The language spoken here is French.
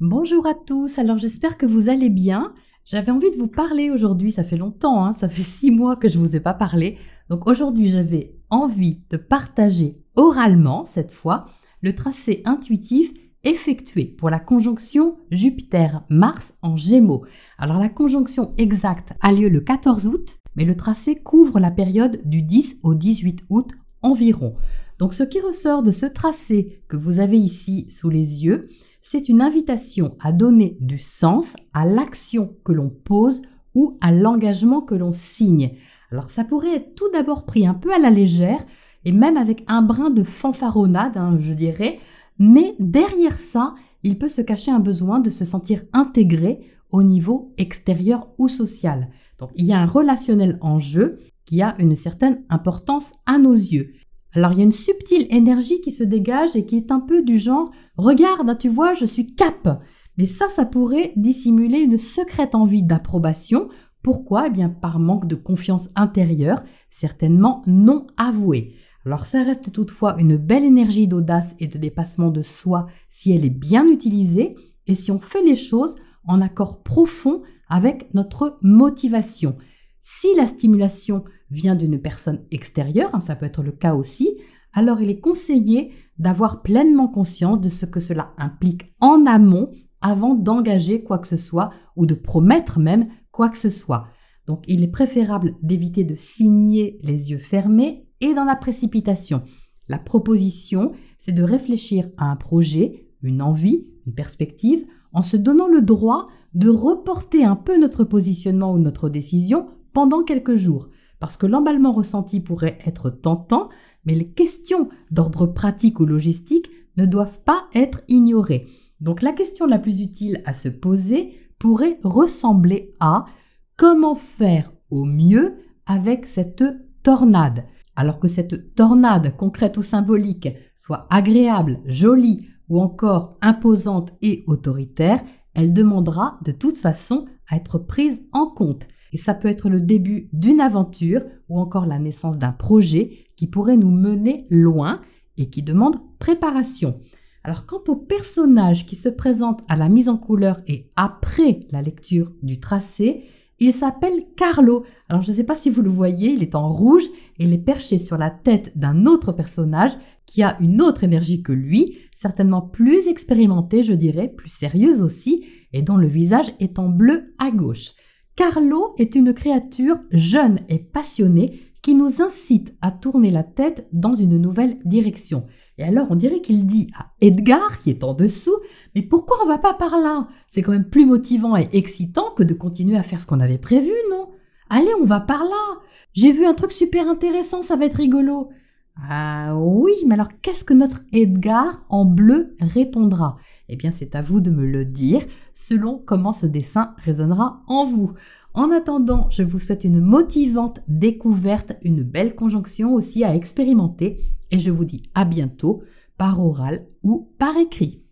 Bonjour à tous, alors j'espère que vous allez bien. J'avais envie de vous parler aujourd'hui, ça fait longtemps, ça fait 6 mois que je ne vous ai pas parlé. Donc aujourd'hui j'avais envie de partager oralement, cette fois, le tracé intuitif effectué pour la conjonction Jupiter-Mars en Gémeaux. Alors la conjonction exacte a lieu le 14 août, mais le tracé couvre la période du 10 au 18 août environ. Donc ce qui ressort de ce tracé que vous avez ici sous les yeux, c'est une invitation à donner du sens à l'action que l'on pose ou à l'engagement que l'on signe. Alors ça pourrait être tout d'abord pris un peu à la légère et même avec un brin de fanfaronnade, je dirais, mais derrière ça, il peut se cacher un besoin de se sentir intégré au niveau extérieur ou social. Donc il y a un relationnel en jeu qui a une certaine importance à nos yeux. Alors, il y a une subtile énergie qui se dégage et qui est un peu du genre « Regarde, tu vois, je suis cap !» Mais ça pourrait dissimuler une secrète envie d'approbation. Pourquoi ? Eh bien, par manque de confiance intérieure, certainement non avouée. Alors, ça reste toutefois une belle énergie d'audace et de dépassement de soi si elle est bien utilisée et si on fait les choses en accord profond avec notre motivation. Si la stimulation vient d'une personne extérieure, ça peut être le cas aussi, alors il est conseillé d'avoir pleinement conscience de ce que cela implique en amont avant d'engager quoi que ce soit ou de promettre même quoi que ce soit. Donc il est préférable d'éviter de signer les yeux fermés et dans la précipitation. La proposition, c'est de réfléchir à un projet, une envie, une perspective, en se donnant le droit de reporter un peu notre positionnement ou notre décision pendant quelques jours, parce que l'emballement ressenti pourrait être tentant, mais les questions d'ordre pratique ou logistique ne doivent pas être ignorées. Donc la question la plus utile à se poser pourrait ressembler à comment faire au mieux avec cette tornade. Alors que cette tornade, concrète ou symbolique, soit agréable, jolie ou encore imposante et autoritaire, elle demandera de toute façon à être prise en compte. Et ça peut être le début d'une aventure ou encore la naissance d'un projet qui pourrait nous mener loin et qui demande préparation. Alors quant au personnage qui se présente à la mise en couleur et après la lecture du tracé, il s'appelle Carlo. Alors je ne sais pas si vous le voyez, il est en rouge et il est perché sur la tête d'un autre personnage qui a une autre énergie que lui, certainement plus expérimentée, je dirais, plus sérieuse aussi, et dont le visage est en bleu à gauche. Carlo est une créature jeune et passionnée qui nous incite à tourner la tête dans une nouvelle direction. Et alors on dirait qu'il dit à Edgar, qui est en dessous, « Mais pourquoi on va pas par là ? C'est quand même plus motivant et excitant que de continuer à faire ce qu'on avait prévu, non ? Allez, on va par là ! J'ai vu un truc super intéressant, ça va être rigolo !» Ah oui, mais alors qu'est-ce que notre Edgar en bleu répondra ? Eh bien, c'est à vous de me le dire, selon comment ce dessin résonnera en vous. En attendant, je vous souhaite une motivante découverte, une belle conjonction aussi à expérimenter, et je vous dis à bientôt, par oral ou par écrit.